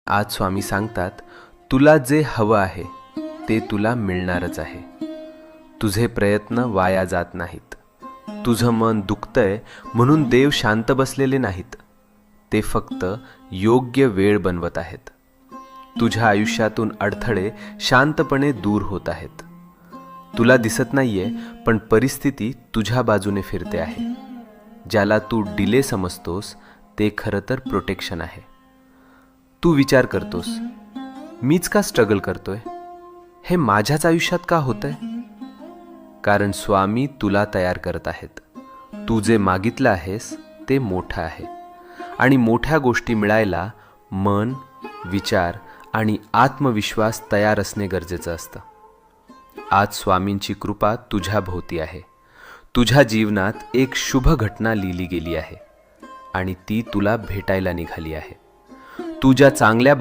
आज स्वामी सांगतात, तुला जे हवं आहे ते तुला मिळणारच आहे. तुझे प्रयत्न वाया जात नाहीत. तुझं मन दुखतंय म्हणून देव शांत बसलेले नाहीत. ते फक्त योग्य वेळ बनवत आहेत. तुझ्या आयुष्यातून अडथळे शांतपणे दूर होत आहेत. तुला दिसत नाहीये, पण परिस्थिती तुझ्या बाजूने फिरते आहे. ज्याला तू डिले समजतोस ते खरं तर प्रोटेक्शन आहे. तू विचार करतोस, मीच का स्ट्रगल करतोय, हे माझ्याच आयुष्यात का होतंय? कारण स्वामी तुला तयार करत आहेत. तू जे मागितलं आहेस ते मोठं आहे, आणि मोठ्या गोष्टी मिळायला मन, विचार आणि आत्मविश्वास तयार असणे गरजेचं असतं. आज स्वामींची कृपा तुझ्या भोवती आहे. तुझ्या जीवनात एक शुभ घटना लिहिली गेली आहे आणि ती तुला भेटायला निघाली आहे. तुझ्या चांगल्या